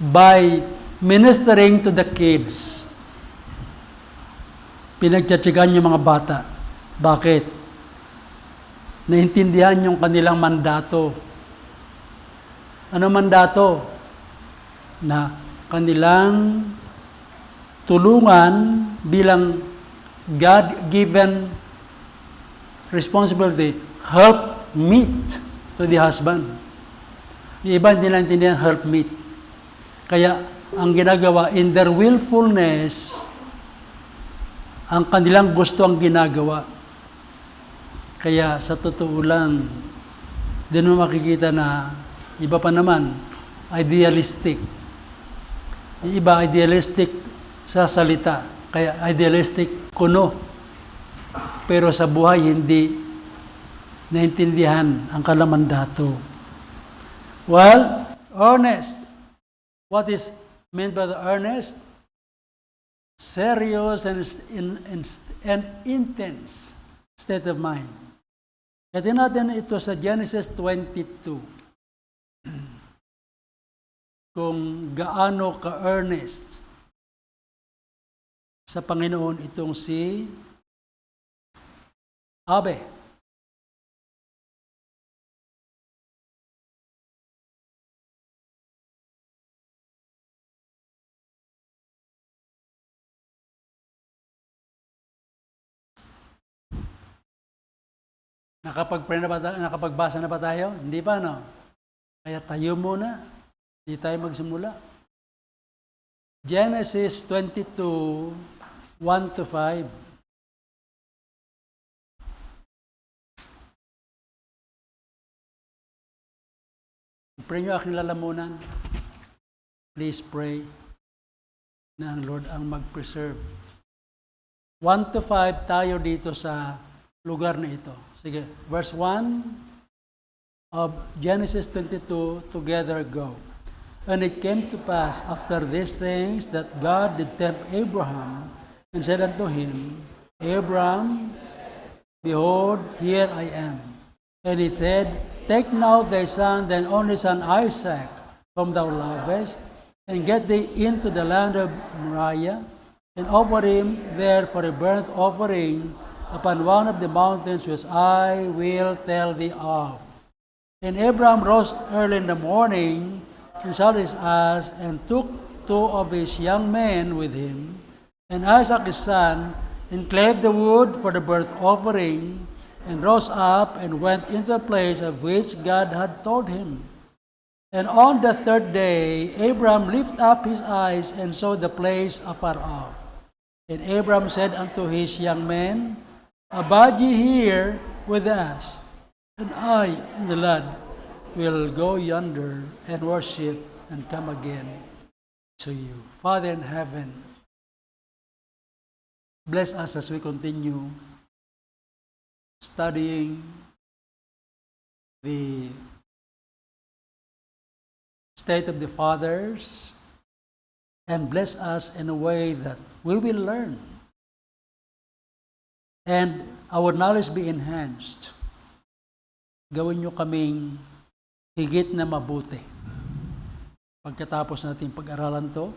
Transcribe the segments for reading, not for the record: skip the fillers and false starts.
by ministering to the kids. Pinagtsatsagan yung mga bata. Bakit? Naintindihan yung kanilang mandato. Ano mandato? Na kanilang tulungan bilang God-given responsibility, help meet to the husband. Yung iba hindi naintindihan help meet. Kaya ang ginagawa, in their willfulness, ang kanilang gusto ang ginagawa. Kaya sa totoo lang, din mo makikita na iba pa naman, idealistic. Yung iba idealistic sa salita, kaya idealistic kuno. Pero sa buhay, hindi naintindihan ang kalamandato. Well, earnest. What is meant by the earnest? Serious and intense state of mind. Kaya natin ito sa Genesis 22. Kung gaano ka-earnest sa Panginoon itong si Abe. Nakapagbasa na ba tayo? Hindi pa, no? Kaya tayo muna. Hindi tayo magsimula. Genesis 22, 1-5. Pray nyo aking lalamunan. Please pray na ang Lord ang mag-preserve. 1-5 tayo dito sa lugar na ito. Sige, verse 1 of Genesis 22, together go. And it came to pass after these things that God did tempt Abraham and said unto him, Abram, behold, here I am. And he said, Take now thy son, thine only son Isaac, whom thou lovest, and get thee into the land of Moriah, and offer him there for a burnt offering upon one of the mountains which I will tell thee of. And Abraham rose early in the morning, and saddled his ass, and took 2 of his young men with him, and Isaac his son, and clave the wood for the burnt offering, and rose up, and went into the place of which God had told him. And on the 3rd day, Abraham lifted up his eyes, and saw the place afar off. And Abraham said unto his young men, Abide ye here with us, and I and the lad will go yonder and worship and come again to you. Father in heaven, bless us as we continue studying the state of the fathers, and bless us in a way that we will learn and our knowledge be enhanced. Gawin nyo kaming higit na mabuti pagkatapos natin pag-aralan to.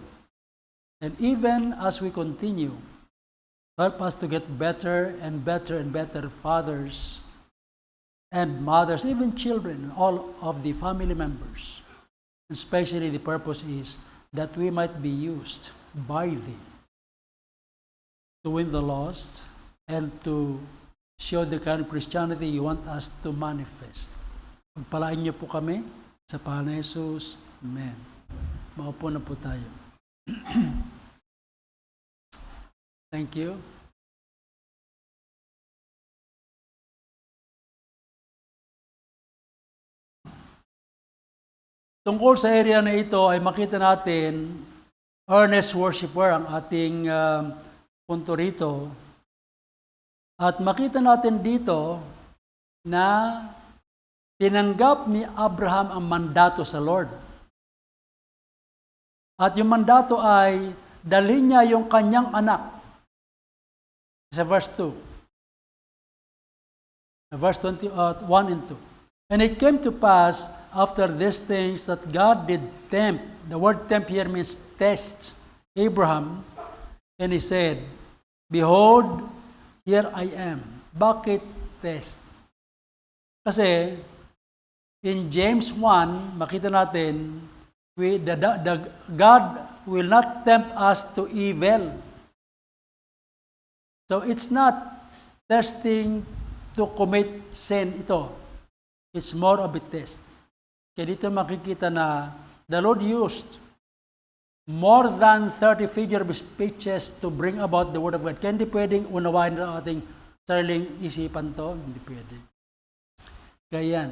And even as we continue, help us to get better and better and better fathers and mothers, even children, all of the family members. Especially the purpose is that we might be used by thee to win the lost and to show the kind of Christianity you want us to manifest. Pagpalain niyo po kami sa pangalan ni Jesus. Amen. Maupo na po tayo. Thank you. Tungkol sa area na ito ay makita natin earnest worshiper ang ating punto rito. At makita natin dito na tinanggap ni Abraham ang mandato sa Lord. At yung mandato ay dalhin niya yung kanyang anak. Sa verse 2. Verse 1 and 2. And it came to pass after these things that God did tempt. The word tempt here means test Abraham. And he said, Behold, here I am. Bakit test? Kasi in James 1, makita natin, God will not tempt us to evil. So it's not testing to commit sin ito. It's more of a test. Kaya dito makikita na the Lord used more than 30 figure of speeches to bring about the Word of God. Kaya hindi pwedeng unawain na ating sariling isipan to. Hindi pwede. Kaya yan.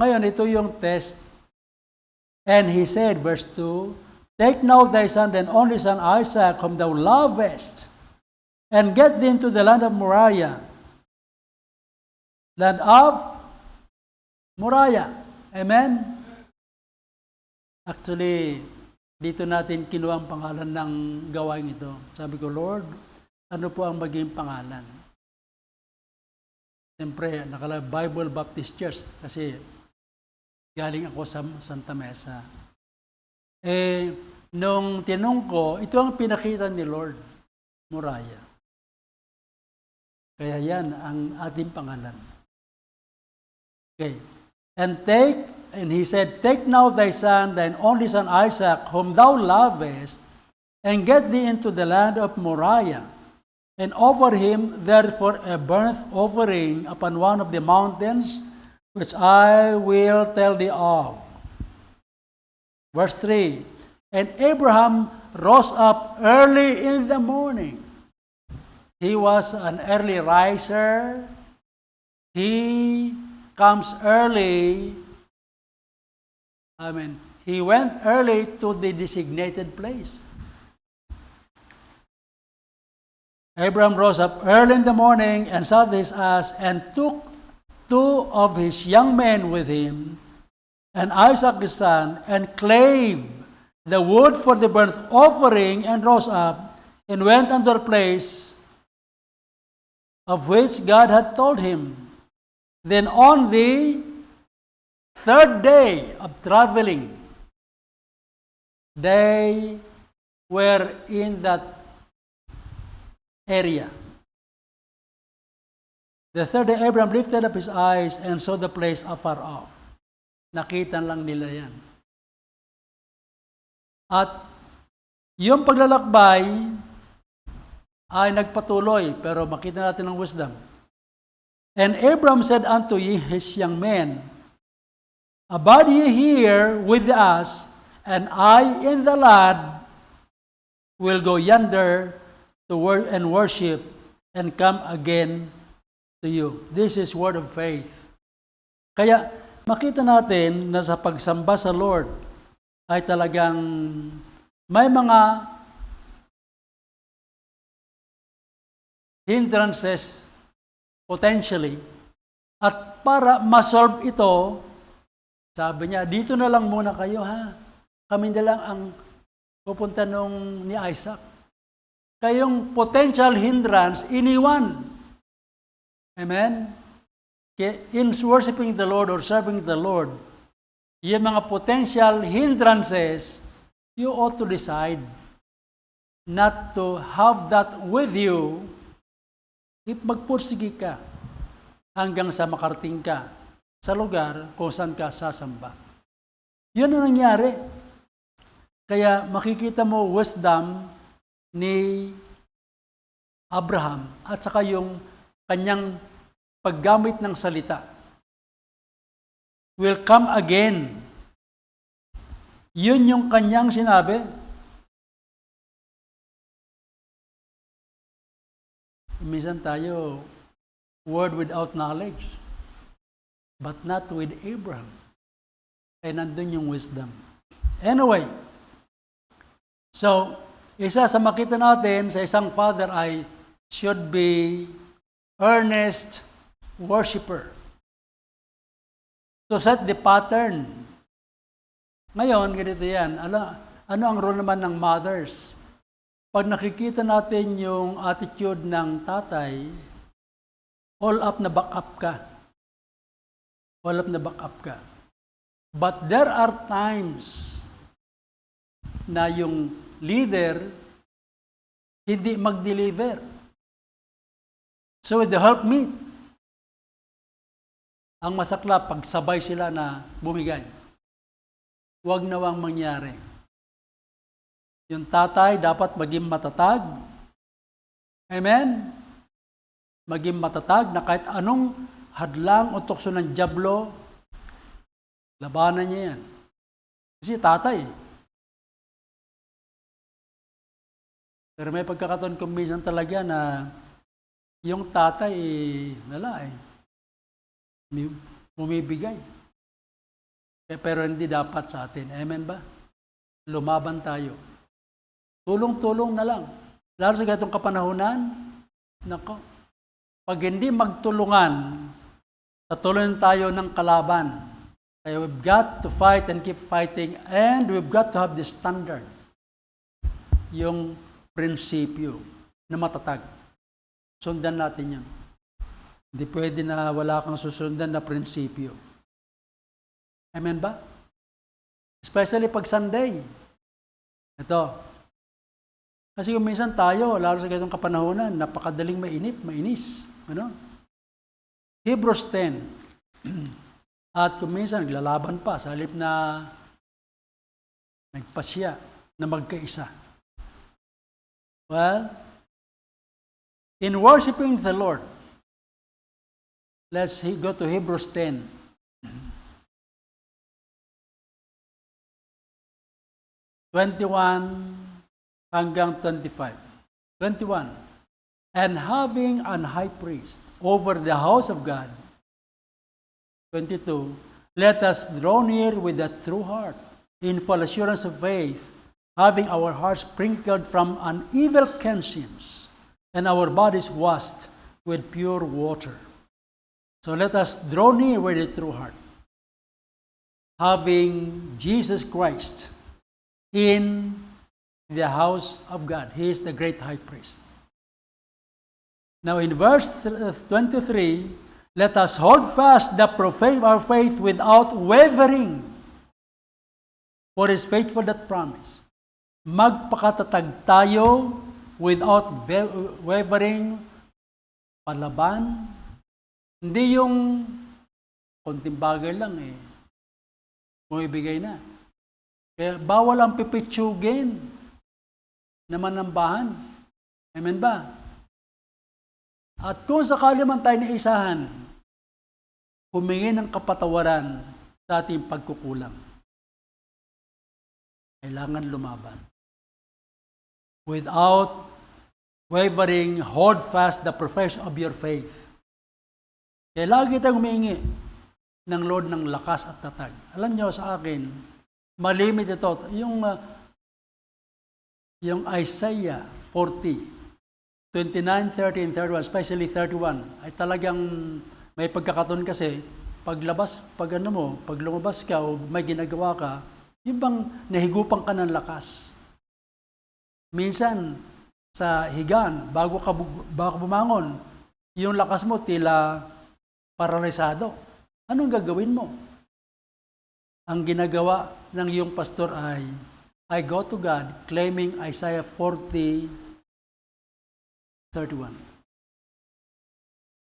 Ngayon, ito yung test. And he said, verse 2, Take now thy son and only son Isaac, whom thou lovest, and get thee into the land of Moriah. Land of Moriah. Amen? Actually, dito natin kinuha ang pangalan ng gawain ito. Sabi ko, Lord, ano po ang maging pangalan? Siyempre, Bible Baptist Church kasi galing ako sa Santa Mesa. Nung tinong ko, ito ang pinakita ni Lord, Moriah. Kaya yan ang ating pangalan. Okay. And he said, Take now thy son, thine only son Isaac, whom thou lovest, and get thee into the land of Moriah, and offer him therefore a burnt offering upon one of the mountains, which I will tell thee of. Verse 3, And Abraham rose up early in the morning. He was an early riser. He comes early. He went early to the designated place. Abraham rose up early in the morning and saddled his ass and took 2 of his young men with him, and Isaac his son, and clave the wood for the burnt offering, and rose up, and went unto the place of which God had told him. Then on the 3rd day of traveling, they were in that area. The 3rd day, Abraham lifted up his eyes and saw the place afar off. Nakita lang nila yan. At yung paglalakbay ay nagpatuloy, pero makita natin ang wisdom. And Abraham said unto his young men, Abide ye here with us, and I in the lad will go yonder to and worship, and come again to you. This is word of faith. Kaya makita natin na sa pagsamba sa Lord ay talagang may mga hindrances potentially, at para ma-solve ito, sabi niya, dito na lang muna kayo ha. Kami na lang ang pupunta ni Isaac. Kayong potential hindrance, iniwan. Amen? In worshiping the Lord or serving the Lord, yung mga potential hindrances, you ought to decide not to have that with you if magpursige ka hanggang sa makarating ka sa lugar kung saan ka sasamba. Yun ang nangyari. Kaya makikita mo wisdom ni Abraham at saka yung kanyang paggamit ng salita. Will come again. Yun yung kanyang sinabi. Minsan tayo, word without knowledge, but not with Abraham. Ay nandun yung wisdom. Anyway, so, isa sa makita natin sa isang father ay should be earnest worshiper. To set the pattern. Ngayon, ganito yan. Ano ang role naman ng mothers? Pag nakikita natin yung attitude ng tatay, all up na back up ka. Wala na backup ka. But there are times na yung leader hindi mag-deliver. So with the helpmeet, ang masaklap, pagsabay sila na bumigay. Huwag nawang mangyari. Yung tatay dapat maging matatag. Amen? Maging matatag na kahit anong hadlang o tukso ng dyablo, labanan niya yan. Kasi tatay. Pero may pagkakataon kung minsan talaga na yung tatay, bumibigay. Pero hindi dapat sa atin. Amen ba? Lumaban tayo. Tulong-tulong na lang. Lalo sa ganitong kapanahunan, nako, pag hindi magtulungan, tatuloy tayo ng kalaban. Kaya we've got to fight and keep fighting, and we've got to have the standard. Yung prinsipyo na matatag. Sundan natin yan. Hindi pwede na wala kang susundan na prinsipyo. Amen ba? Especially pag Sunday. Ito. Kasi kung minsan tayo, lalo sa ganitong kapanahonan, napakadaling mainis. Ano? Hebrews 10. At kung minsan, naglalaban pa sa halip na nagpasya na magkaisa. Well, in worshiping the Lord, let's go to Hebrews 10. hanggang 25. 21. And having an high priest over the house of God. 22. Let us draw near with a true heart, in full assurance of faith, having our hearts sprinkled from an evil conscience, and our bodies washed with pure water. So let us draw near with a true heart, having Jesus Christ in the house of God. He is the great high priest. Now in verse 23, let us hold fast the profession of our faith without wavering, for He is faithful that promise. Magpakatatag tayo without wavering, palaban. Hindi yung konting bagay lang bumibigay na. Kaya bawal ang pipitsugin na manambahan. Amen ba? At kung sakali man tayo naisahan, humingi ng kapatawaran sa ating pagkukulang. Kailangan lumaban. Without wavering, hold fast the profession of your faith. Kaya lagi tayong humingi ng Lord ng lakas at tatag. Alam niyo sa akin, malimit ito. Yung Isaiah 40, 29, 30, and 31, especially 31, ay talagang may pagkakataon kasi pag lumabas ka o may ginagawa ka, yung bang nahigupan ka ng lakas. Minsan, sa higaan, bago ka bumangon, yung lakas mo tila paralisado. Anong gagawin mo? Ang ginagawa ng iyong pastor ay, I go to God claiming Isaiah 40:31.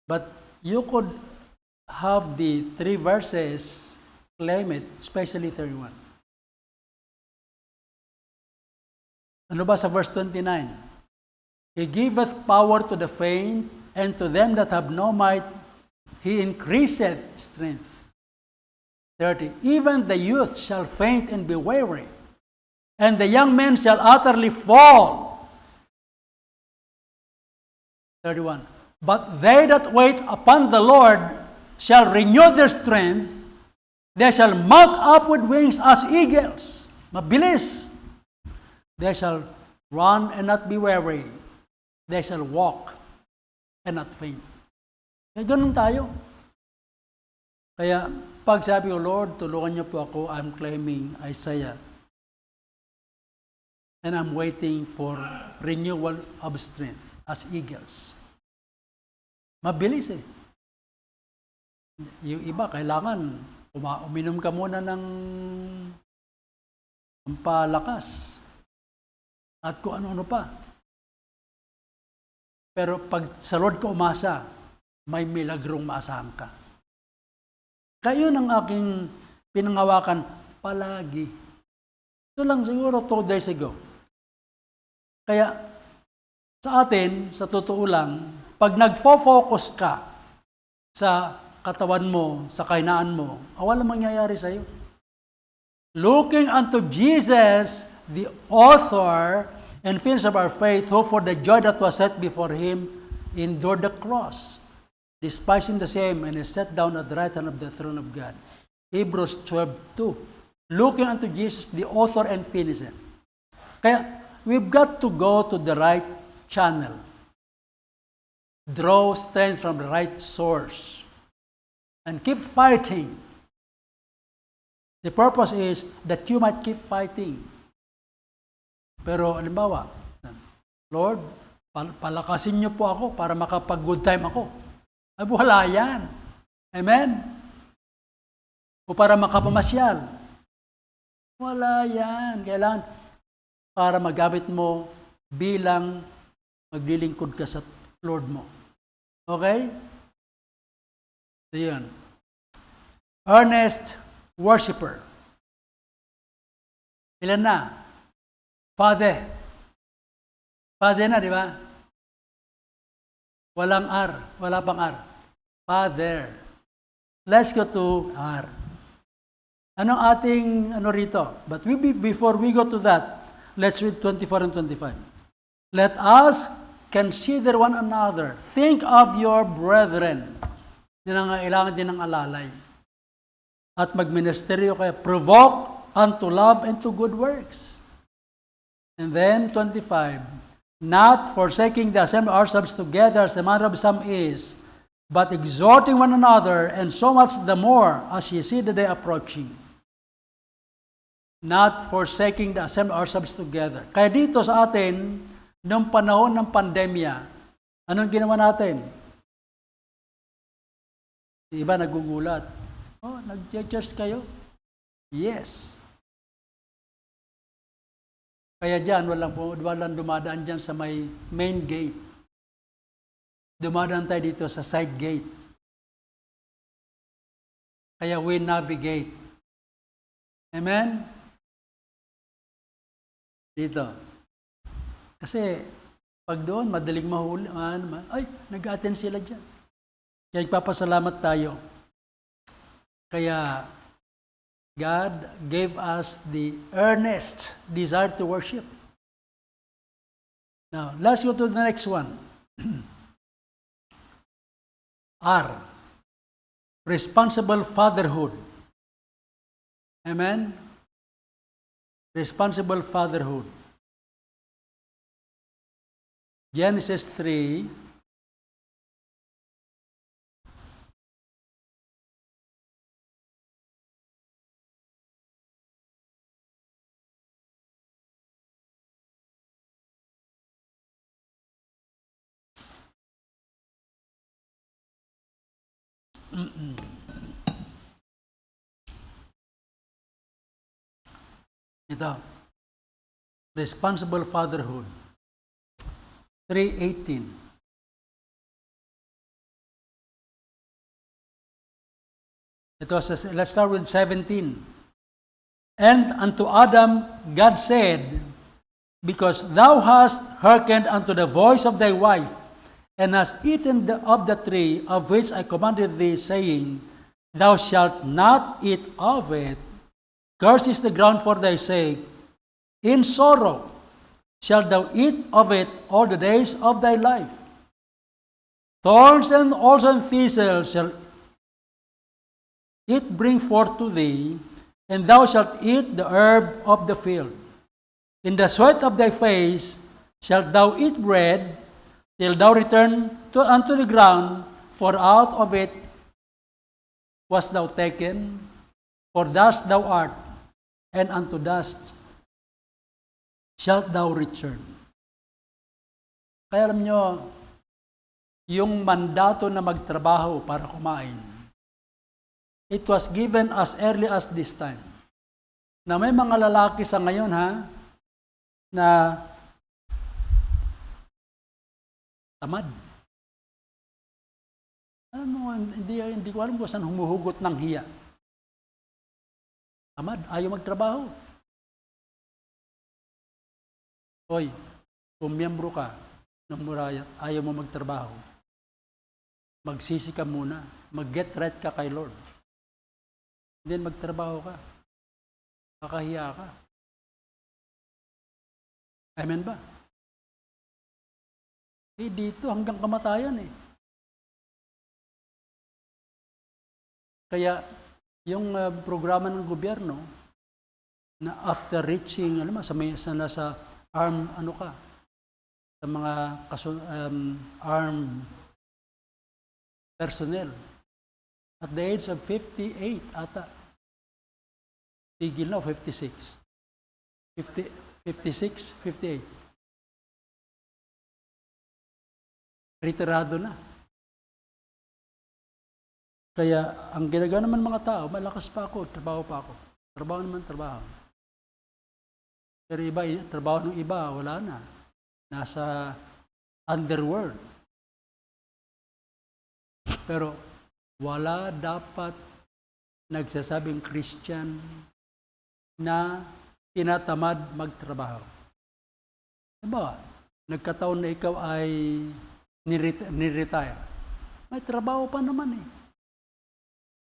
But you could have the 3 verses, claim it, especially 31. Ano ba sa verse 29? He giveth power to the faint, and to them that have no might, He increaseth strength. 30. Even the youth shall faint and be weary, and the young men shall utterly fall. 31. But they that wait upon the Lord shall renew their strength. They shall mount up with wings as eagles. Mabilis. They shall run and not be weary. They shall walk and not faint. Kaya ganun tayo. Kaya pag sabi ko, Lord, tulungan niyo po ako, I'm claiming Isaiah. And I'm waiting for renewal of strength as eagles. Mabilis Yung iba, kailangan uminom ka muna ng pampalakas at kung ano-ano pa. Pero pag sa Lord ka umasa, may milagrong maasahan ka. Kaya yun ang aking pinangawakan palagi. Ito lang siguro 2 days ago. Kaya sa atin, sa totoo lang, pag nagfo-focus ka sa katawan mo, sa kainaan mo, walang mangyayari sa iyo. Looking unto Jesus, the author and finisher of our faith, who for the joy that was set before him endured the cross, despising the shame, and is set down at the right hand of the throne of God. Hebrews 12:2. Looking unto Jesus, the author and finisher. Kaya, we've got to go to the right channel. Draw strength from the right source. And keep fighting. The purpose is that you might keep fighting. Pero, halimbawa, Lord, palakasin niyo po ako para makapag-good time ako. Ay, wala yan. Amen? O para makapamasyal. Wala yan. Kailangan para magamit mo bilang maglilingkod ka sa Lord mo. Okay? So yun. Earnest worshiper. Ilan na? Father. Father na, di ba? Walang R. Wala pang R. Father. Let's go to R. Anong ating rito? But before we go to that, let's read 24 and 25. Let us consider one another. Think of your brethren. Yan ang kailangan din ng alalay. At magministeryo kayo. Provoke unto love and to good works. And then 25. Not forsaking the assembly ourselves together as the manner of some is, but exhorting one another, and so much the more as ye see the day approaching. Not forsaking the assembly ourselves together. Kaya dito sa atin, noong panahon ng pandemya, anong ginawa natin? Iba nagugulat. Oh, nag-church kayo? Yes. Kaya dyan, walang dumadaan dyan sa may main gate. Dumadaan tayo dito sa side gate. Kaya we navigate. Amen? Dito. Kasi, pag doon, madaling mahuli. Ay, nag-attend sila dyan. Kaya nagpapasalamat tayo. Kaya, God gave us the earnest desire to worship. Now, let's go to the next one. R. Responsible fatherhood. Amen? Responsible fatherhood. Genesis 3. Ito. Responsible fatherhood. 3:18. Let's start with 17. And unto Adam God said, because thou hast hearkened unto the voice of thy wife, and hast eaten of the tree of which I commanded thee, saying, thou shalt not eat of it, cursed is the ground for thy sake. In sorrow shalt thou eat of it all the days of thy life. Thorns and also thistles shall it bring forth to thee, and thou shalt eat the herb of the field. In the sweat of thy face shalt thou eat bread, till thou return unto the ground, for out of it wast thou taken, for dust thou art, and unto dust shalt thou return. Kaya alam nyo, yung mandato na magtrabaho para kumain, It was given as early as this time. Na may mga lalaki sa ngayon na tamad. Alam mo, hindi ko alam kung saan humuhugot ng hiya. Tamad, ayaw magtrabaho. Hoy, kung miyembro ka ng Murayat, ayaw mo magtrabaho, magsisi ka muna, mag-get right ka kay Lord. Then magtrabaho ka. Kakahiya ka. Amen ba? Dito hanggang kamatayan eh. Kaya yung programa ng gobyerno na after reaching, sa armed, sa mga armed personnel, at the age of 58 ata, tigil na, 56, 58. Retirado na. Kaya ang ginagawa naman mga tao, malakas pa ako, trabaho pa ako. Trabaho naman, trabaho. Pero iba, trabaho ng iba, wala na. Nasa underworld. Pero wala dapat nagsasabing Christian na tinatamad magtrabaho. Diba? Nagkataon na ikaw ay ni-retire. May trabaho pa naman eh.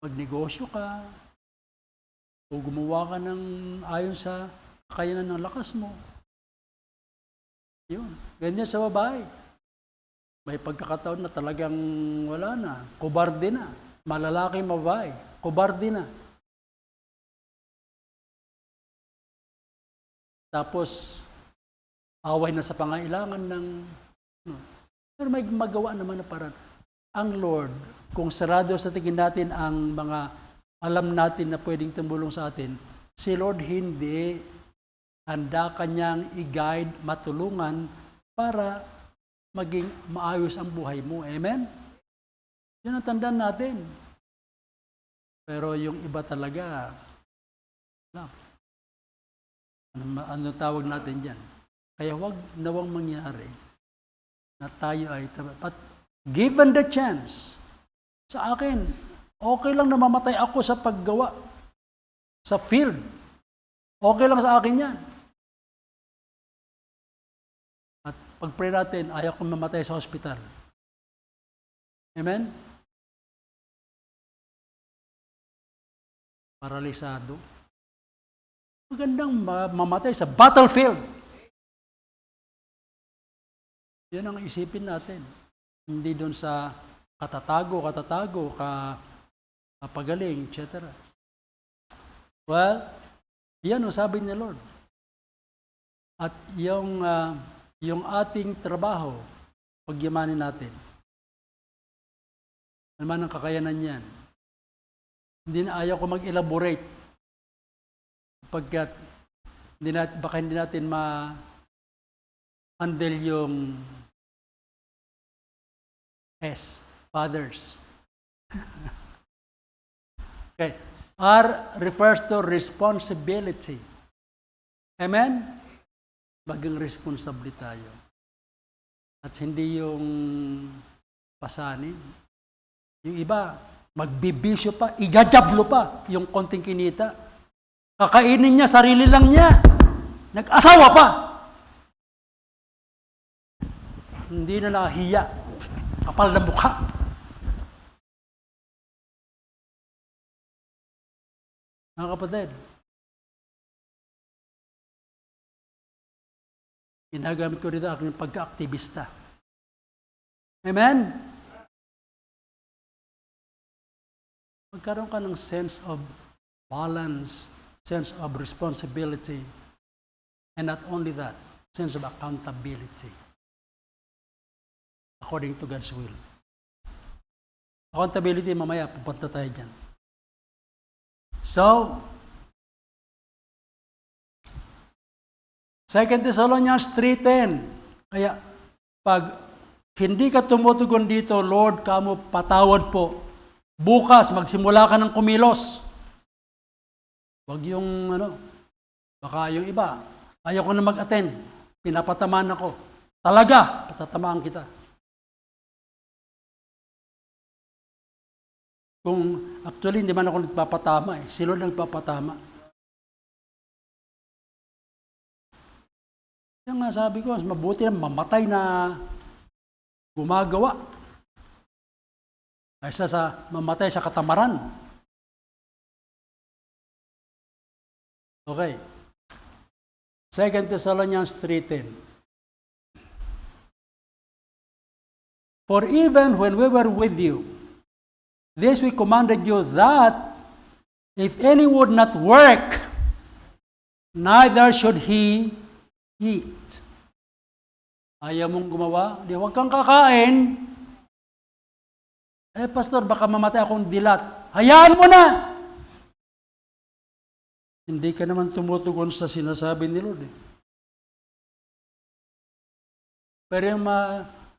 Magnegosyo ka, o gumawa ka ng ayon sa kakayanan ng lakas mo. Yun. Ganyan sa babae. May pagkakataon na talagang wala na. Kubarde na. Malalaki babae. Kubarde na. Tapos, away na sa pangailangan ng... Pero may magawa naman na parang ang Lord, kung sarado sa tingin natin ang mga alam natin na pwedeng tumulong sa atin, si Lord hindi handa kanyang i-guide, matulungan para maging maayos ang buhay mo. Amen? Yun ang tandaan natin. Pero yung iba talaga, ano tawag natin dyan? Kaya huwag nawang mangyari na tayo ay, but given the chance, sa akin, okay lang na mamatay ako sa paggawa, sa field. Okay lang sa akin yan. At pag-pray natin, ayaw kong mamatay sa hospital. Amen? Paralisado. Magandang mamatay sa battlefield. Yan ang isipin natin. Hindi doon sa katatago, kapagaling, etc. Well, yan ang sabi ni Lord. At yung ating trabaho, pagyamanin natin. Ano man ang kakayanan yan. Ayaw ko mag-elaborate. Pagkat baka hindi natin ma-handle yung fathers. Okay. R refers to responsibility. Amen? Maging responsable tayo. At hindi yung pasanin. Yung iba, magbibisyo pa, igajablo pa yung konting kinita. Kakainin niya, sarili lang niya. Nag-asawa pa. Hindi na nahiya. Kapal na mukha. Mga kapatid, ginagamit ko dito aking pagka-aktivista. Amen? Magkaroon ka ng sense of balance, sense of responsibility, and not only that, sense of accountability. According to God's will. Accountability, mamaya, pupunta tayo dyan. So, 2 Thessalonians 3:10. Kaya, pag hindi ka tumutugon dito, Lord, kamo patawad po. Bukas, magsimula ka ng kumilos. Huwag yung, baka yung iba, ayaw ko na mag-attend. Pinapatamaan ako. Talaga, patatamaan kita. Kung actually, hindi man ako nagpapatama eh. Sila nagpapatama. Kaya nga sabi ko, mas mabuti na mamatay na gumagawa kaysa sa mamatay sa katamaran. Okay. 2 Thessalonians 3:10. For even when we were with you, this we commanded you that if any would not work, neither should he eat. Ayaw mong gumawa? Di, huwag kang kakain. Pastor, baka mamatay akong dilat. Hayaan mo na! Hindi ka naman tumutugon sa sinasabi ni Lord. Pero yung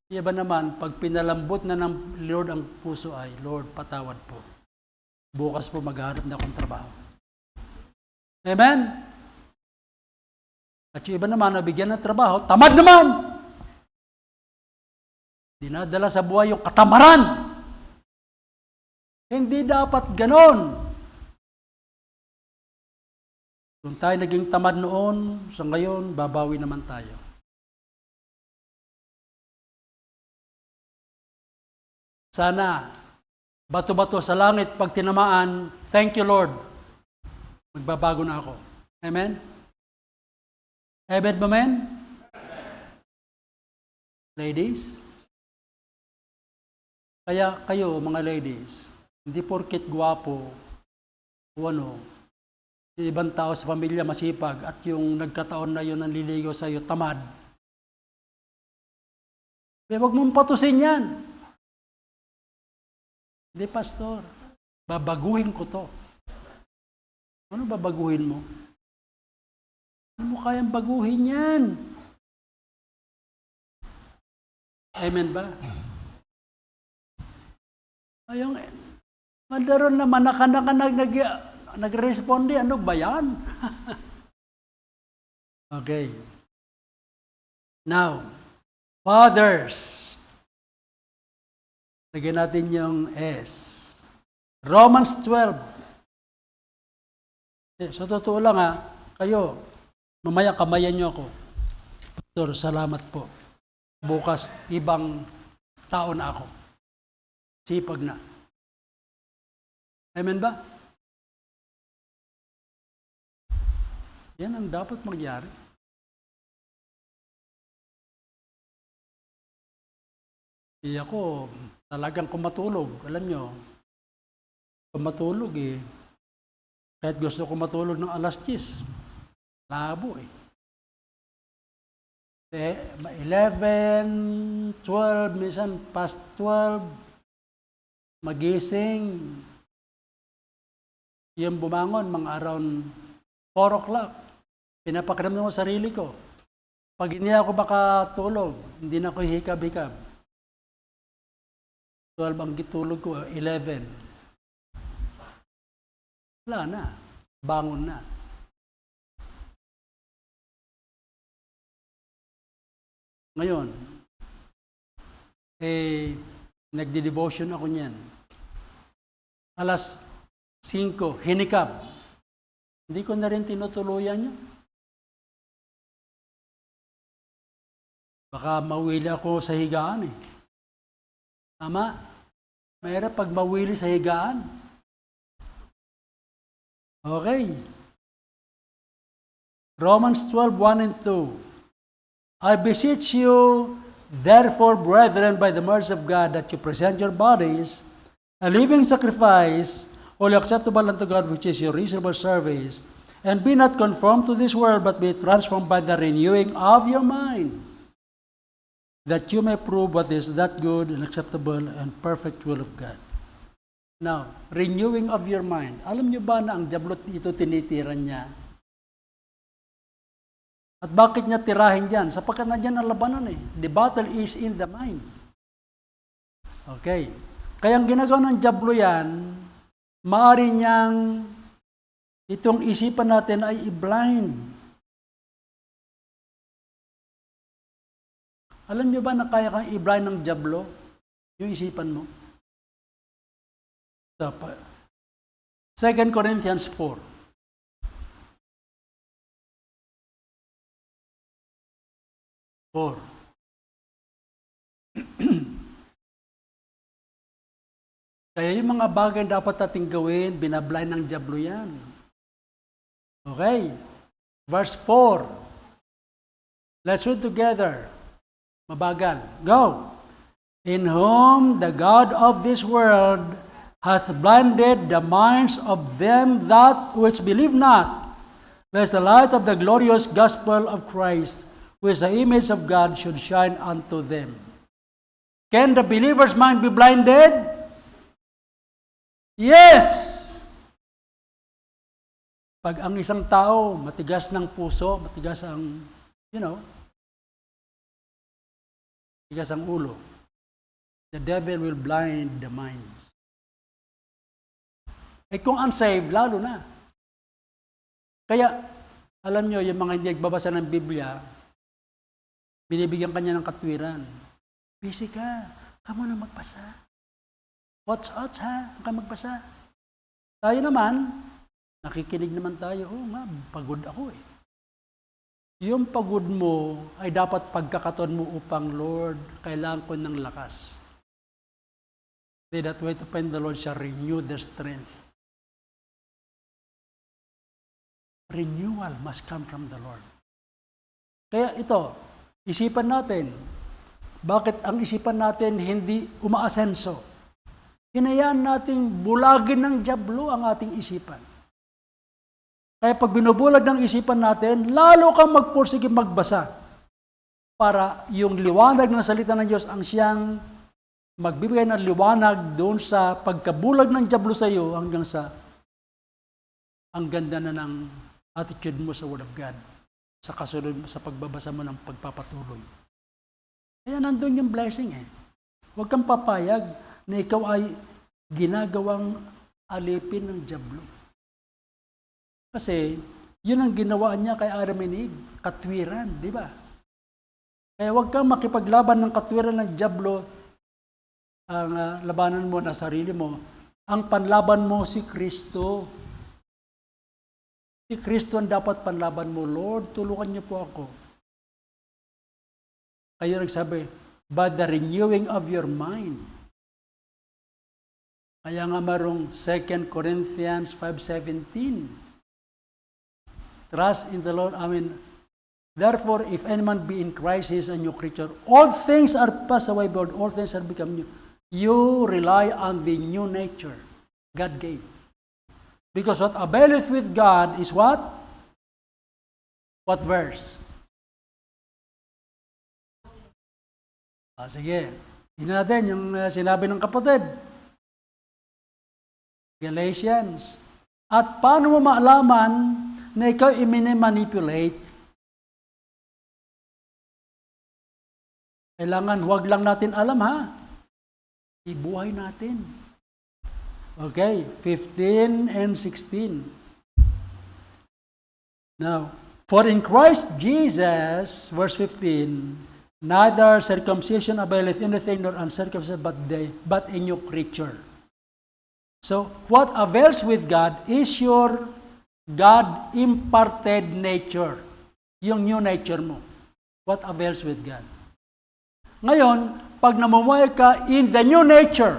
iba naman, pag pinalambot na ng Lord ang puso ay, Lord, patawad po. Bukas po maghanap na akong trabaho. Amen? At yung iba naman, nabigyan ng trabaho, tamad naman! Dinadala sa buhay yung katamaran. Hindi dapat ganon. Kung tayo naging tamad noon, sa ngayon, babawi naman tayo. Sana, bato-bato sa langit, pag tinamaan, thank you Lord, magbabago na ako. Amen? Amen ba, men? Ladies? Kaya kayo, mga ladies, hindi porket gwapo o yung ibang tao sa pamilya masipag at yung nagkataon na yun ang liligaw sa iyo, tamad. Kaya huwag mong patusin yan. Hindi, pastor. Babaguhin ko to. Ano babaguhin mo? Ano mo kayang baguhin yan? Amen ba? Ayong, madaron naman nag-responde, ano ba yan? Okay. Now, fathers. Lagyan natin yung S. Romans 12. Sa totoo lang kayo, mamaya kamayan nyo ako. Pastor, salamat po. Bukas, ibang tao na ako. Sipag na. Amen ba? Yan ang dapat mangyari. Iya ko, talagang kumatulog. Alam nyo, kumatulog kahit gusto ko matulog ng alas 10, labo 11, 12, minsan past 12, magising. Yung bumangon, mga around 4 o'clock. Pinapakiramdam ko sarili ko. Pag hindi ako makatulog, hindi na ako hikab-hikab. 12 ang gitulog ko, 11. Wala na. Bangon na. Ngayon, nagdi-devotion ako niyan. Alas 5, hinikab. Hindi ko na rin tinutuluyan yun. Baka mawili ako sa higaan Tama? Mahirap pag mawili sa higaan. Okay. Romans 12:1 and 2. I beseech you, therefore, brethren, by the mercy of God, that you present your bodies a living sacrifice, wholly acceptable unto God, which is your reasonable service, and be not conformed to this world, but be transformed by the renewing of your mind, that you may prove what is that good and acceptable and perfect will of God. Now, renewing of your mind. Alam niyo ba na ang diablo ito tinitiran niya? At bakit niya tirahin dyan? Sapagkat na dyan ang labanan The battle is in the mind. Okay. Kaya ang ginagawa ng diablo yan, maaari niyang itong isipan natin ay i-blind. Alam niyo ba na kaya kang i-blind ng diablo? Yung isipan mo? 2 Corinthians 4. Kaya yung mga bagay dapat nating gawin, binablind ng diablo yan. Okay. Verse 4. Let's read together. Mabagal. Go. In whom the God of this world hath blinded the minds of them that which believe not, lest the light of the glorious gospel of Christ, who is the image of God, should shine unto them. Can the believer's mind be blinded? Yes! Pag ang isang tao, matigas ng puso, matigas ang, matigas ang ulo, the devil will blind the minds. Eh kung unsaved, lalo na. Kaya, alam nyo, yung mga hindi nagbabasa ng Biblia, binibigyan kanya ng katwiran. Busy ka muna magbasa. What's ha? Ang ka magbasa. Tayo naman, nakikinig naman tayo, nga, pagod ako eh. Yung pagod mo ay dapat pagkakaton mo upang, Lord, kailangan ko ng lakas. They that wait upon the Lord shall renew their strength. Renewal must come from the Lord. Kaya ito, isipan natin, bakit ang isipan natin hindi umaasenso? Hinayaan nating bulagin ng diablo ang ating isipan. Kaya pag binubulag ng isipan natin, lalo kang magpursige magbasa para yung liwanag ng salita ng Diyos ang siyang magbibigay ng liwanag doon sa pagkabulag ng diablo sa iyo hanggang sa ang ganda na ng attitude mo sa Word of God, sa kasunod mo, sa pagbabasa mo ng pagpapatuloy. Kaya nandun yung blessing eh. Huwag kang papayag na ikaw ay ginagawang alipin ng diablo. Kasi, yun ang ginawa niya kay Adam and Eve, katwiran, di ba? Kaya huwag kang makipaglaban ng katwiran ng diablo, ang labanan mo na sarili mo. Ang panlaban mo si Kristo. Si Kristo ang dapat panlaban mo. Lord, tulungan niyo po ako. Kaya nagsabi, by the renewing of your mind. Kaya nga marong 2 Corinthians 5:17. Trust in the Lord. Therefore, if any man be in Christ, he is a new creature. All things are passed away, but all things are become new. You rely on the new nature God gave. Because what availeth with God is what? What verse? Sige. Tingnan natin yung sinabi ng kapatid. Galatians. At paano mo maalaman na ikaw i-manipulate? Kailangan, huwag lang natin alam ha. Ibuhay natin. Okay, 15 and 16. Now, for in Christ Jesus, verse 15, neither circumcision availeth anything nor uncircumcision, but a new creature. So, what avails with God is your God-imparted nature. Yung new nature mo. What avails with God. Ngayon, pag namumuhay ka in the new nature,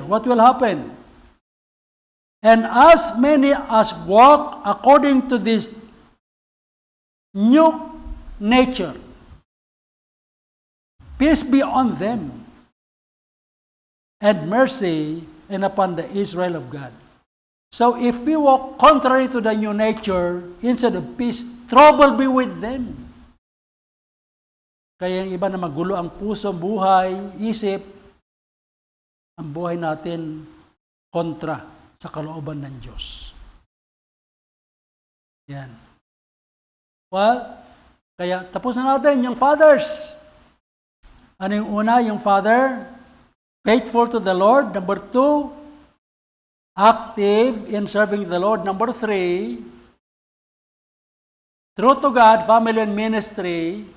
what will happen? And as many as walk according to this new nature, peace be on them, and mercy and upon the Israel of God. So if we walk contrary to the new nature, instead of peace, trouble be with them. Kaya yung iba na magulo ang puso, buhay, isip, ang buhay natin kontra sa kalooban ng Diyos. Yan. Well, kaya tapos na natin yung fathers. Ano yung una? Yung father, faithful to the Lord. Number 2, active in serving the Lord. Number 3, true to God, family and ministry.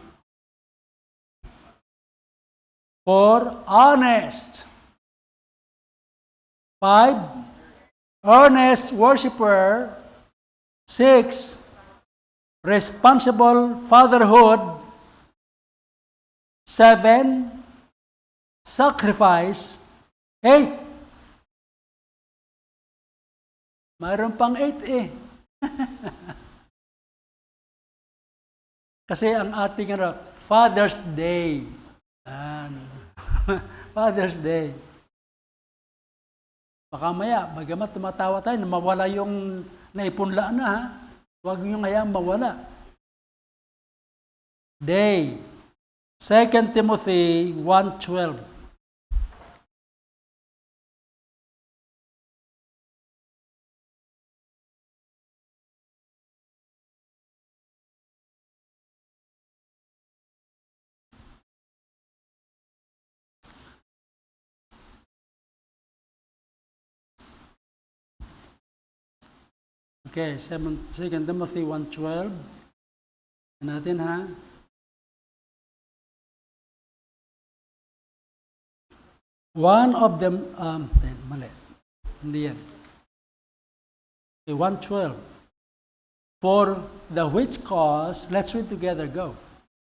4, honest. 5, earnest worshiper. 6, responsible fatherhood. 7, sacrifice. 8, mayroon pang 8 eh. Kasi ang ating Father's Day. Father's Day. Baka maya, bagamat tumatawa tayo, na mawala yung naipunlaan na, ha? Huwag niyong hayaan mawala. Day. 2 Timothy 1:12. Okay, 2 Timothy 1:12. Natin, ha? One of them, mali. Hindi yan. Okay, 1:12. For the which cause, let's read together, go.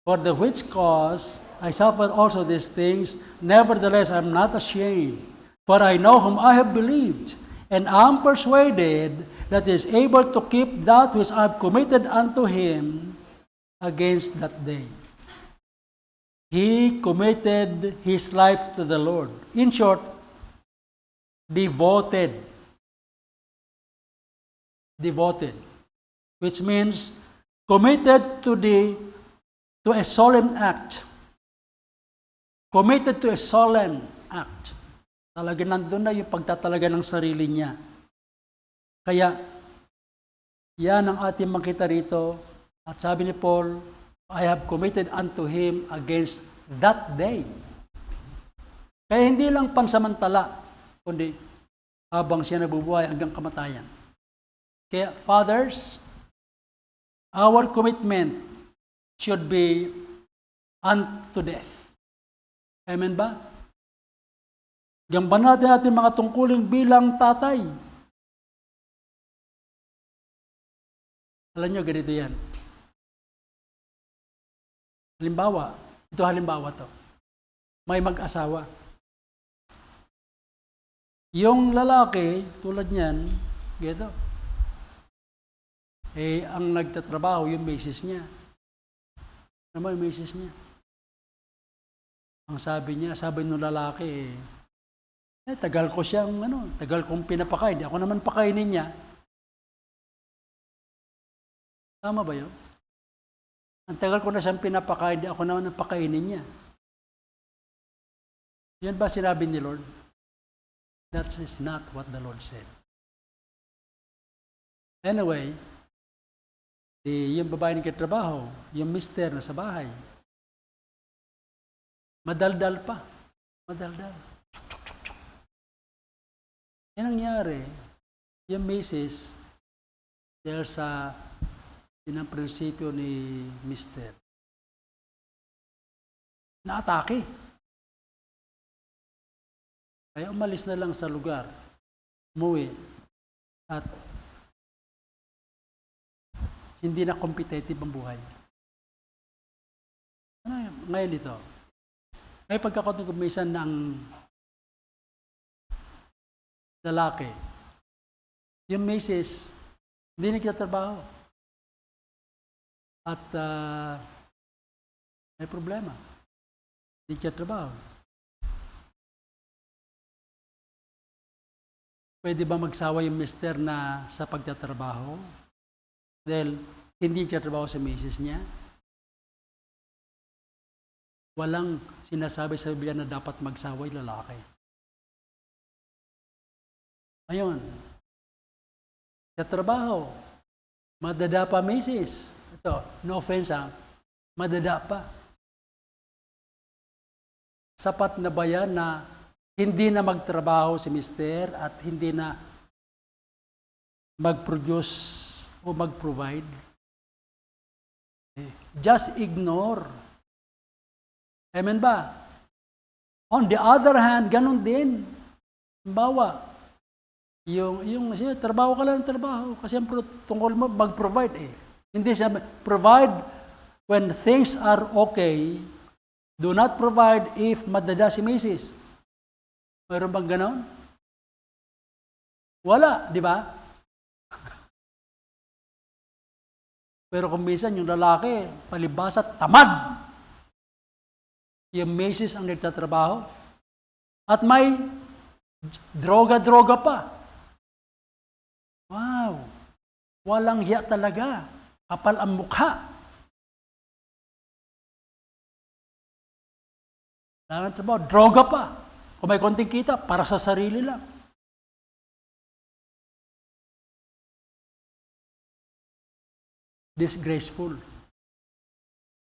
For the which cause I suffer also these things, nevertheless I am not ashamed. For I know whom I have believed, and am persuaded that he is able to keep that which I have committed unto him against that day. He committed his life to the Lord. In short, devoted. Devoted. Which means committed to a solemn act. Committed to a solemn act. Talaga nandun na yung pagtatalaga ng sarili niya. Kaya, yan ang ating makita rito. At sabi ni Paul, I have committed unto him against that day. Kaya hindi lang pansamantala, kundi habang siya nabubuhay hanggang kamatayan. Kaya, fathers, our commitment should be unto death. Amen ba? Gamban natin ating mga tungkulin bilang tatay. Alam nyo, ganito yan. Halimbawa to. May mag-asawa. Yung lalaki, tulad niyan, gito. Ang nagtatrabaho, yung misis niya. Ano mo yung misis niya? Ang sabi ng lalaki, tagal kong pinapakain. Ako naman pakainin niya. Tama ba yun? Ang tagal ko na siyang pinapakain, ako naman ang pakainin niya. Yan ba sinabi ni Lord? That is not what the Lord said. Anyway, yung babae nagtatrabaho, yung mister na sa bahay, madaldal pa. Madaldal. Yan nangyari, yung misis, dahil sa ang prinsipyo ni mister, na-atake. Kaya umalis na lang sa lugar, umuwi, at hindi na competitive ang buhay. Ngayon ito, may pagkakagumisan ng lalaki. Yung misis, hindi nagtatrabaho. At may problema. Hindi siya trabaho. Pwede ba magsawa yung mister na sa pagtatrabaho? Dahil hindi siya trabaho sa misis niya? Walang sinasabi sa Biblia na dapat magsawa yung lalaki. Ayun. Sa trabaho, madada pa misis. Ito, no offense madada pa. Sapat na ba yan na hindi na magtrabaho si mister at hindi na mag-produce o mag-provide? Just ignore. Amen ba? On the other hand, ganun din. Bawa, yung trabaho ka lang ng trabaho kasi ang tungkol mo mag-provide eh. Hindi siya provide when things are okay. Do not provide if madada si Mrs. Mayroon bang ganon? Wala, di ba? Pero kung minsan yung lalaki, palibasa, tamad. Yung Mrs. ang nagtatrabaho. At may droga-droga pa. Wow! Walang hiya talaga. Kapal ang mukha. Trabaho, droga pa. Kung may konting kita, para sa sarili lang. Disgraceful.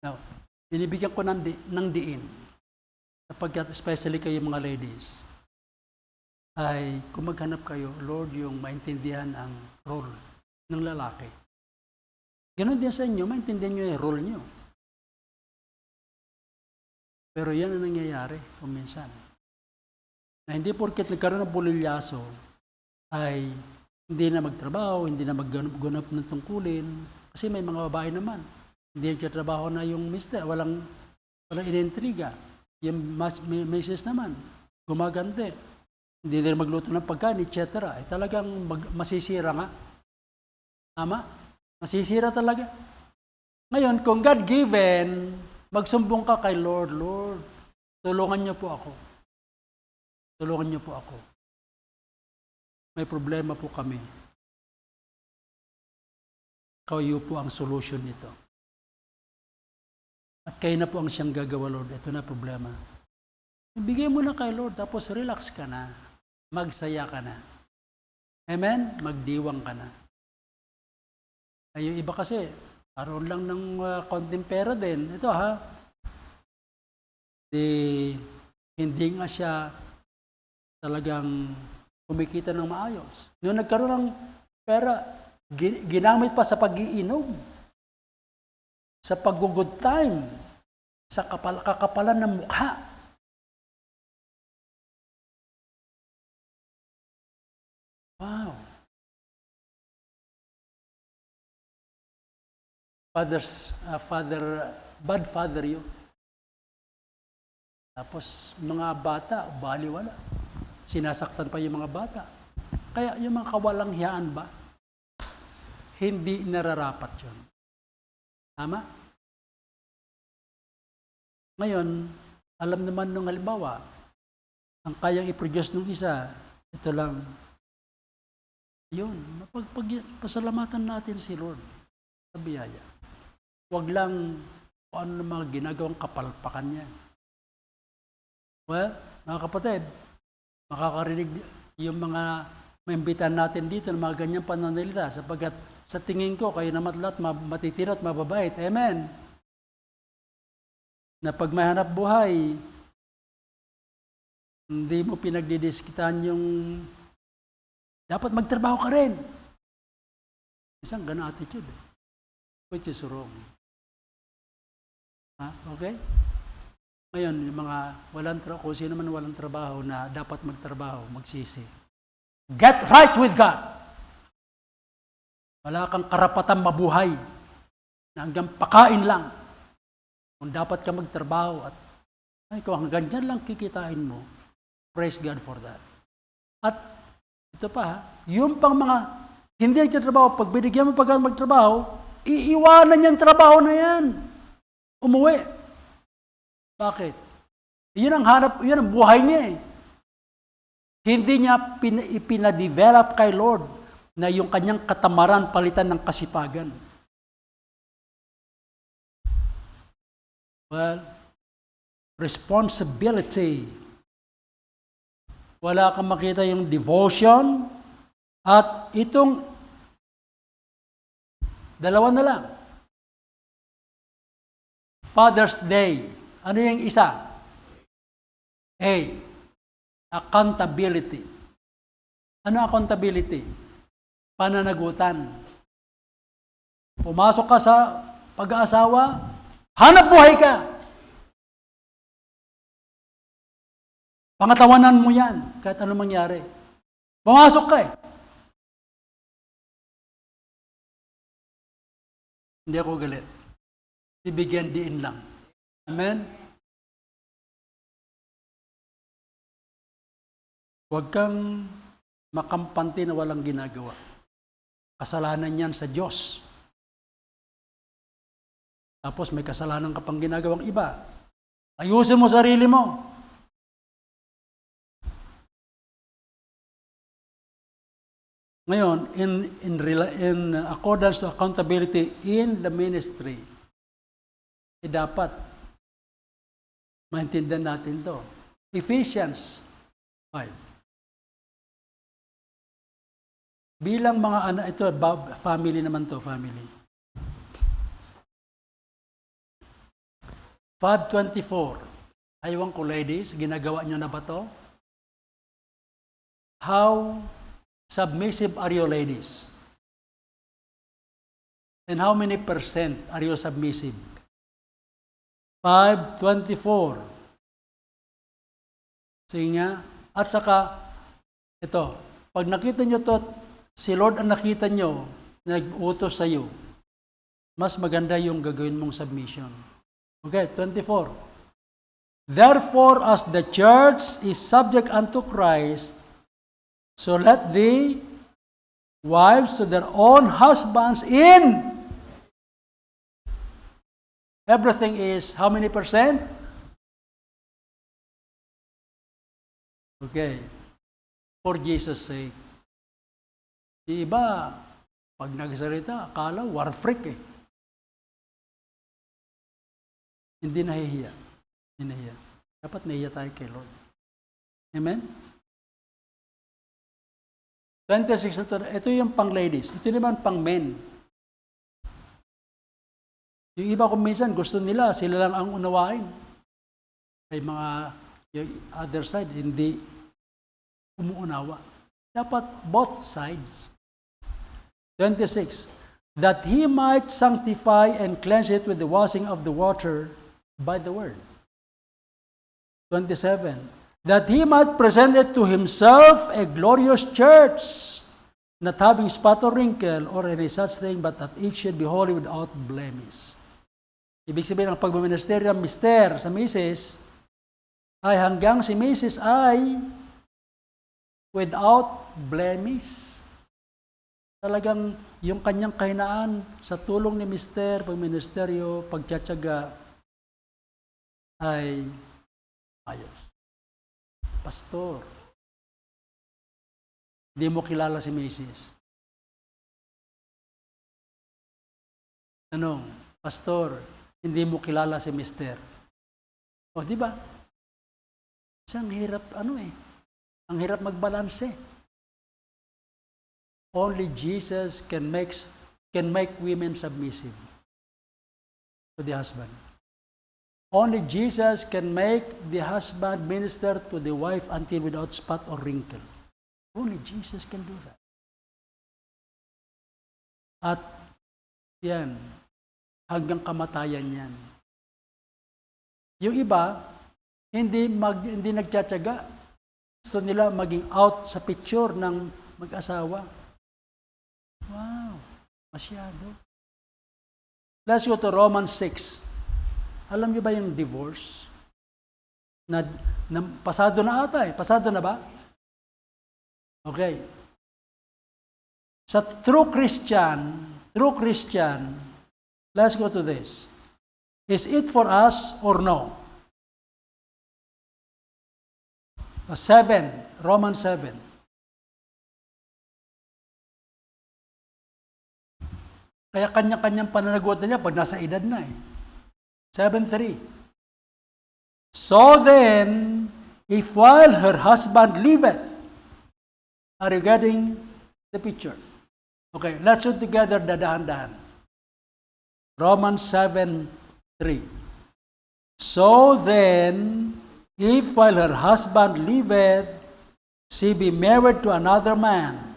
Now, binibigyan ko ng diin, sapagkat especially kayo mga ladies, ay kung maghanap kayo, Lord, yung maintindihan ang role ng lalaki. Ganon din sa inyo, maintindihan nyo yung role nyo. Pero yan ang nangyayari kung minsan. Na hindi porket nagkaroon ng bulilyaso, ay hindi na magtrabaho, hindi na magganap ng tungkulin. Kasi may mga babae naman. Hindi nagtatrabaho na yung mister, walang inintriga. Yung misis naman, gumagante. Hindi na magluto ng pagkain, etc. Ay talagang masisira nga. Tama? Masisira talaga. Ngayon, kung God-given, magsumbong ka kay Lord, Lord, tulungan niyo po ako. Tulungan niyo po ako. May problema po kami. Kayo po ang solution nito. At kayo na po ang siyang gagawa, Lord. Ito na problema. Bigay mo na kay Lord, tapos relax ka na. Magsaya ka na. Amen? Magdiwang ka na. Ay, yung iba kasi, karoon lang ng konting pera din. Ito ha, hindi nga siya talagang kumikita ng maayos. Noong nagkaroon ng pera, ginamit pa sa pag-iinom, sa pag-good time, sa kakapalan ng mukha. Wow. Bad father yun. Tapos mga bata, baliwala. Sinasaktan pa yung mga bata. Kaya yung mga kawalanghiyaan ba, hindi nararapat yun. Tama? Ngayon, alam naman nung halimbawa, ang kayang i-produce nung isa, ito lang. Yun, pasalamatan natin si Lord sa biyaya. Huwag lang kung ano na mga ginagawang kapalpakan niya. Well, mga kapatid, makakarinig yung mga maimbitan natin dito ng mga ganyang pananalita sapagkat sa tingin ko, kayo naman lahat matitino at mababait. Amen. Na pag may hanap buhay, hindi mo pinagdidiskitan yung dapat magtrabaho ka rin. Isang ganang attitude. Which is wrong. Okay? Ngayon, yung mga kung sino man walang trabaho na dapat magtrabaho, magsisi. Get right with God. Wala kang karapatang mabuhay na hanggang pakain lang. Kung dapat ka magtrabaho at kung hanggang dyan lang kikitain mo, praise God for that. At ito pa, yung pang mga hindi nagtatrabaho, pag binigyan mo magtrabaho, iiwanan niyang trabaho na yan. Umuwi. Bakit? Yun ang buhay niya eh. Hindi niya ipinadevelop kay Lord na yung kanyang katamaran palitan ng kasipagan. Well, responsibility. Wala kang makita yung devotion at itong dalawa na lang. Father's Day. Ano yung isa? A. Accountability. Ano accountability? Pananagutan. Pumasok ka sa pag-aasawa, hanap buhay ka. Pangatawanan mo yan, kahit ano mangyari. Pumasok ka eh. Hindi ako galit. Bibigyan diin lang. Amen? Huwag kang makampante na walang ginagawa. Kasalanan yan sa Diyos. Tapos may kasalanan ka pang ginagawang iba. Ayusin mo sarili mo. Ngayon, in accordance to accountability in the ministry, dapat maintindihan natin to. Ephesians 5. Bilang mga anak, ito, family naman to, family. 5:24. Aywan ko, ladies, ginagawa nyo na ba to? How submissive are you, ladies? And how many percent are you submissive? 5:24. Sige nga. At saka, ito, pag nakita nyo to, si Lord ang nakita nyo, nag-utos sa iyo, mas maganda yung gagawin mong submission. Okay, 24. Therefore, as the church is subject unto Christ, so let the wives to their own husbands in everything is how many percent? Okay. For Jesus' sake. Yung iba, pag nagsalita, akala war freak eh. Hindi nahihiya. Hindi nahihiya. Dapat nahihiya tayo kay Lord. Amen? 26 na ito yung pang ladies. Ito naman pang men. Yung iba kung minsan gusto nila, sila lang ang unawain. Ay mga yung other side, hindi umuunawa. Dapat both sides. 26. That he might sanctify and cleanse it with the washing of the water by the word. 27. That he might present it to himself a glorious church, not having spot or wrinkle or any such thing, but that it should be holy without blemish. Ibig sabihin, ang pagmaministeryo ng mister sa misis ay hanggang si misis ay without blemish. Talagang yung kanyang kahinaan sa tulong ni mister, pagministeryo, pagtsatsaga ay ayos. Pastor, hindi mo kilala si Mrs. Tanong, Pastor, hindi mo kilala si Mister. O, di ba? Ang hirap, ang hirap magbalanse. Only Jesus can make women submissive to the husband. Only Jesus can make the husband minister to the wife until without spot or wrinkle. Only Jesus can do that. At yan, hanggang kamatayan yan. Yung iba, hindi nagtsatsaga. Gusto nila maging out sa picture ng mag-asawa. Wow, masyado. Let's go to Romans 6. Alam niyo ba yung divorce? Pasado na ata eh. Pasado na ba? Okay. Sa true Christian, let's go to this. Is it for us or no? 7, Romans 7. Kaya kanya-kanyang pananagutan niya pag nasa edad na eh. 7:3. So then, if while her husband liveth, are you getting the picture? Okay, let's read together dahan-dahan. Romans 7:3. So then, If while her husband liveth, she be married to another man,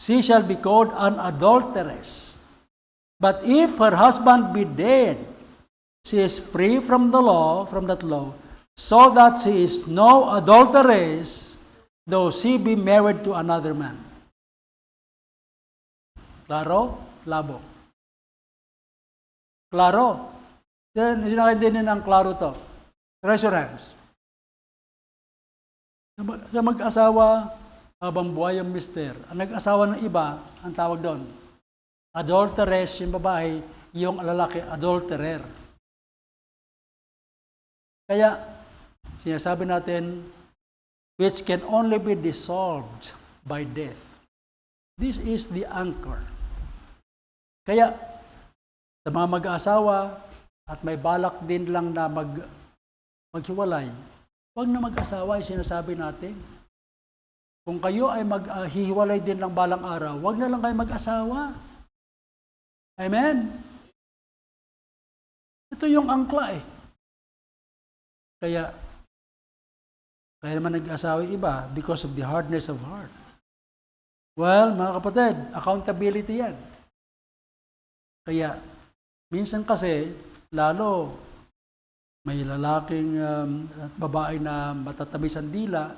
she shall be called an adulteress. But if her husband be dead, she is free from the law, from that law, so that she is no adulteress, though she be married to another man. Klaro? Labo. Klaro? Hindi nakaintindi ng klaro to. Raise your hands. Sa mag-asawa, habang buhay ang mister, ang nag-asawa ng iba, ang tawag doon, adulteress, yung babae, yung lalaki, adulterer. Kaya, sinasabi natin, which can only be dissolved by death. This is the anchor. Kaya, sa mga mag-asawa, at may balak din lang na maghiwalay, huwag na mag-asawa, yung sinasabi natin. Kung kayo ay maghihiwalay din lang balang araw, huwag na lang kayo mag-asawa. Amen? Ito yung angkla eh. Kaya naman nag-asawa iba because of the hardness of heart. Well, mga kapatid, accountability yan. Kaya, minsan kasi, lalo, may lalaking at babae na matatamis ang dila,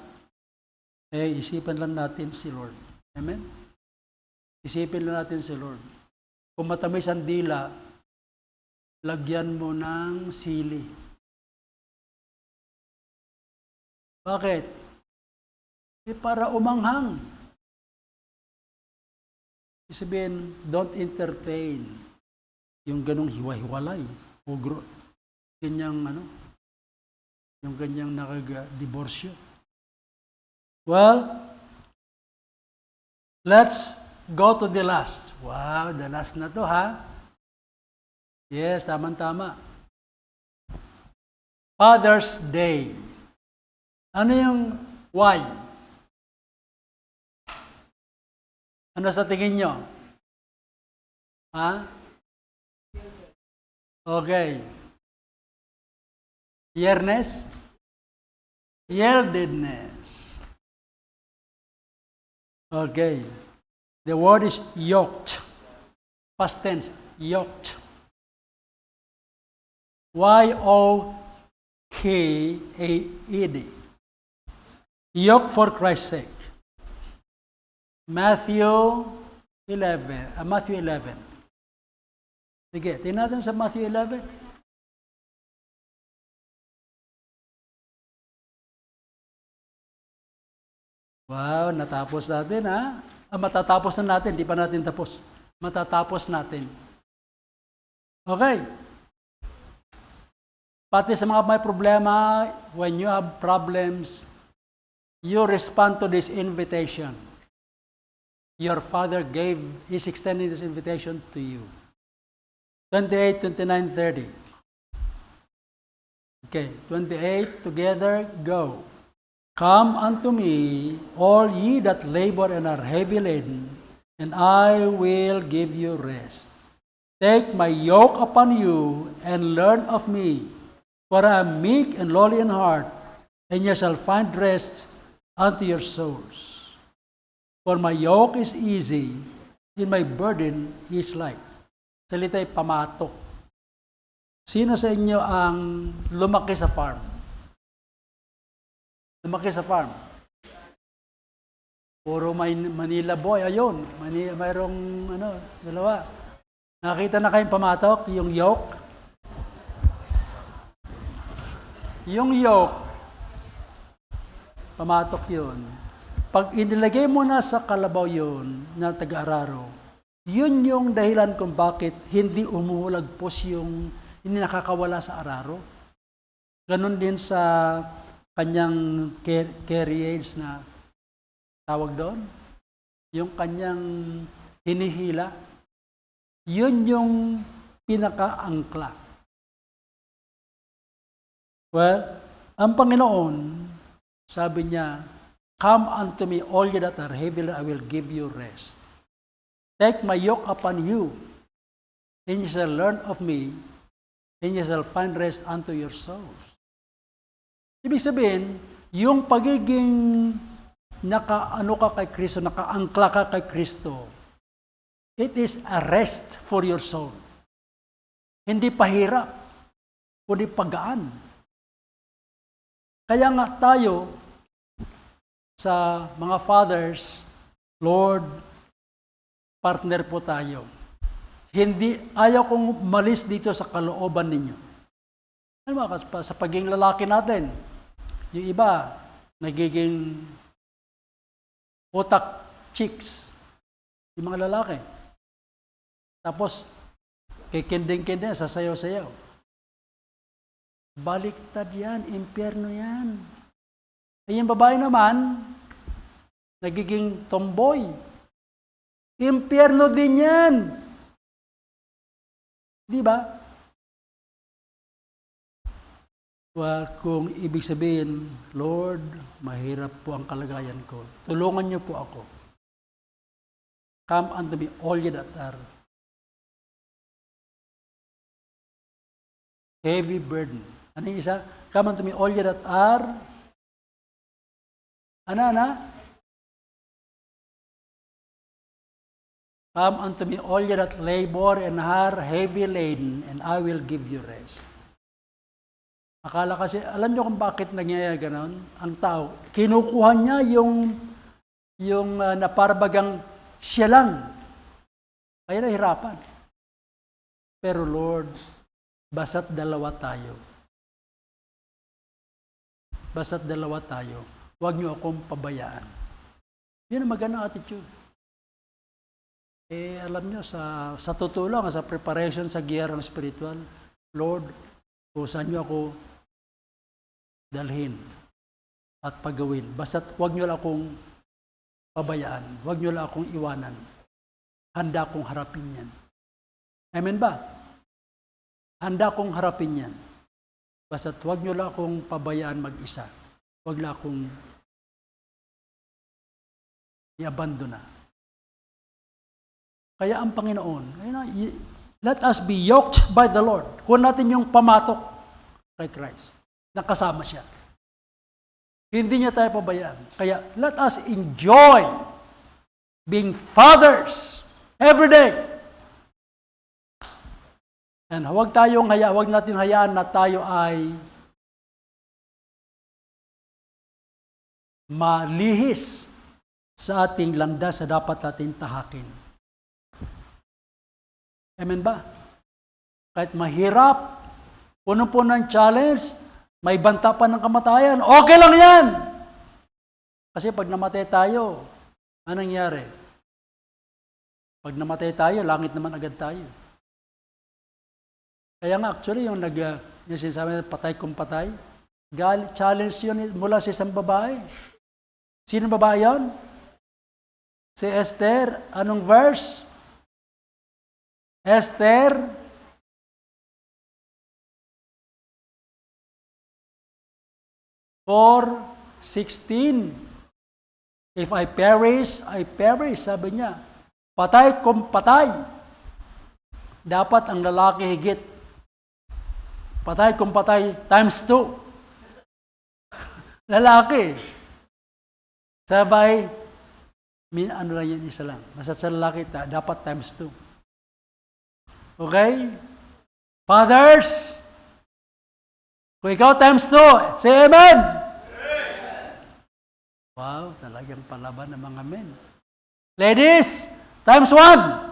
isipan lang natin si Lord. Amen? Isipin lang natin si Lord. Kung matamis ang dila, lagyan mo ng sili. Bakit? Para umanghang. Sabihin, don't entertain yung ganong hiwa-hiwalay o yung ganyang nakag-diborsyo. Well, let's go to the last. Wow, the last na to, ha? Yes, tama-tama. Father's Day. Ano yung why? Ano sa tingin nyo? Ha? Okay. Yearness? Yieldedness. Okay. The word is yoked. Past tense, yoked. Y-O-K-A-E-D. Yoked for Christ's sake. Matthew 11. Sige, tingnan natin sa Matthew 11. Wow, natapos natin, ha? Matatapos na natin, di pa natin tapos. Matatapos natin. Okay. Pati sa mga may problema, when you have problems, you respond to this invitation. Your Father is extending this invitation to you. 28, 29, 30. Okay, 28, together, go. Come unto me, all ye that labor and are heavy laden, and I will give you rest. Take my yoke upon you, and learn of me, for I am meek and lowly in heart, and ye shall find rest unto your souls. For my yoke is easy, and my burden is light. Salita'y pamatok. Sino sa inyo ang lumaki sa farm? Lumaki sa farm. Puro Manila boy, ayun. Mayroong dalawa. Nakita na kayong pamatok, yung yoke? Yung yoke, pamatok yun. Pag inilagay mo na sa kalabaw yun, na taga-araro, yun yung dahilan kung bakit hindi umuhulagpos hindi nakakawala sa araro. Ganon din sa kanyang carriage na tawag doon. Yung kanyang hinihila. Yun yung pinaka-angkla. Well, ang Panginoon, sabi niya, come unto me, all ye that are heavy, I will give you rest. Take my yoke upon you, and ye shall learn of me, and ye shall find rest unto your souls. Ibig sabihin, yung pagiging nakaano ka kay Kristo, nakaangkla ka kay Kristo, it is a rest for your soul. Hindi pahirap, kundi pagaan. Kaya nga tayo, sa mga fathers, Lord, partner po tayo. Ayaw kong malis dito sa kalooban ninyo. Ano ba, sa pagiging lalaki natin, yung iba, nagiging utak chicks, yung mga lalaki. Tapos, kikinding-kinding, sasayaw-sayaw. Baliktad yan, impyerno yan. Ay yung babae naman, nagiging tomboy. Impyerno din yan. Di ba? Well, kung ibig sabihin, Lord, mahirap po ang kalagayan ko. Tulungan niyo po ako. Come unto me, all ye that are heavy burden. Ano yung isa? Come unto me, all ye that are Come unto me, all ye that labor and are heavy laden, and I will give you rest. Akala kasi, alam niyo kung bakit nangyayari ganon? Ang tao, kinukuha niya yung naparbagang siya lang. Kaya nahirapan. Pero Lord, basta't dalawa tayo. Basta't dalawa tayo. Huwag niyo akong pabayaan. Yun ang magandang attitude. Alam niyo, sa totoo lang, sa preparation sa giyerang spiritual, Lord, kung saan niyo ako dalhin at pagawin. Basta't huwag niyo lang akong pabayaan. Huwag niyo lang akong iwanan. Handa akong harapin yan. Amen ba? Handa akong harapin yan. Basta't huwag niyo lang akong pabayaan mag-isa. Huwag lang akong i-abandona. Kaya ang Panginoon, let us be yoked by the Lord. Kung natin yung pamatok kay Christ, nakasama siya. Hindi niya tayo pabayaan. Kaya let us enjoy being fathers every day. And huwag natin hayaan na tayo ay malihis sa ating landas sa dapat natin tahakin. Amen ba? Kahit mahirap, puno-puno ng challenge, may banta pa ng kamatayan, okay lang yan! Kasi pag namatay tayo, anong nangyari? Pag namatay tayo, langit naman agad tayo. Kaya nga actually, yung sinasabi na patay kung patay, challenge yun mula sa isang babae. Sino babae yun? Si Esther. Anong verse? Esther 4:16. If I perish, sabi niya. Patay kung patay. Dapat ang lalaki higit. Patay kung patay times 2. Lalaki. Sabay, ano lang yan, isa lang. Basta sa lalaki, dapat times 2. Okay? Fathers, kung ikaw times 2, say amen! Wow, talagang palaban ng mga men. Ladies, times 1!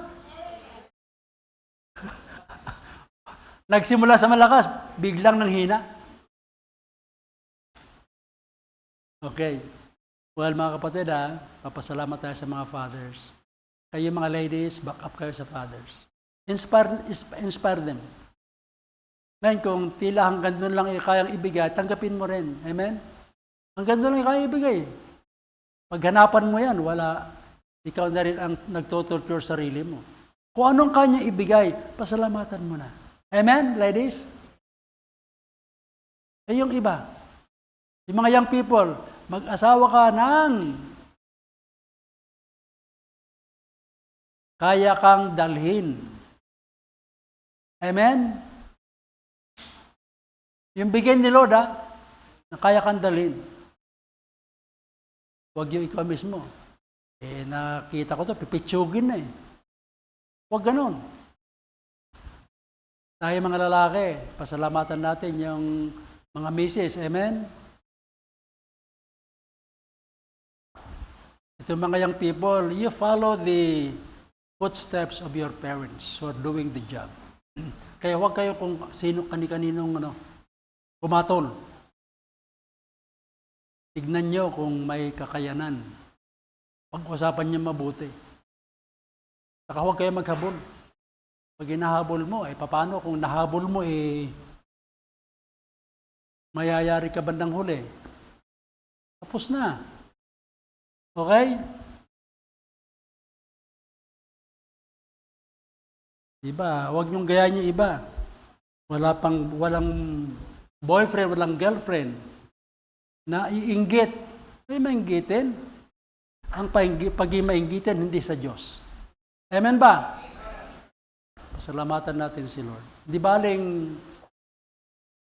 Nagsimula sa malakas, biglang nanghina. Okay. Well, mga kapatid, papasalamat tayo sa mga fathers. Kayo mga ladies, back up kayo sa fathers. Inspire them. Ngayon, kung tila hanggang doon lang kayang ibigay, tanggapin mo rin. Amen? Hanggang doon lang kayang ibigay. Paghanapan mo yan, ikaw na rin ang nagtotorture sarili mo. Kung anong kanya ibigay, pasalamatan mo na. Amen, ladies? Yung iba, yung mga young people, mag-asawa ka ng kaya kang dalhin. Amen? Yung bigay ni Lord, na kaya kang dalhin. Huwag yung ikaw mismo. Nakita ko to, pipitsugin na eh. Huwag ganon. Tayo mga lalaki, pasalamatan natin yung mga misis. Amen? Ito mga young people, you follow the footsteps of your parents who are doing the job. Kaya huwag kayo kung sino kani-kaninong pumatol. Tignan nyo kung may kakayanan. Pag-usapan nyo mabuti. Saka huwag kayo maghabol. Pag hinahabol mo, paano kung nahabol mo, mayayari ka bandang huli? Tapos na. Okay? Diba? Huwag niyong gayahin yung iba. Walang boyfriend, walang girlfriend na iinggit. Ay mainggitin. Ang pag-imainggitin, hindi sa Diyos. Amen ba? Pasalamatan natin si Lord. Di baling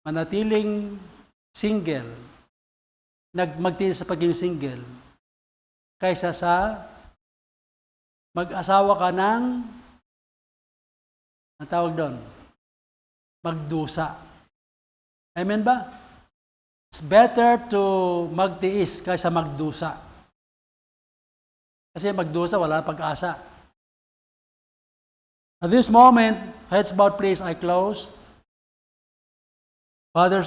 manatiling single, magtiis sa pagiging single, kaysa sa mag-asawa ka ng, ang tawag doon, magdusa. Amen ba? It's better to magtiis kaysa magdusa. Kasi magdusa, wala na pag-asa. At this moment, heads bowed please, I close. Fathers,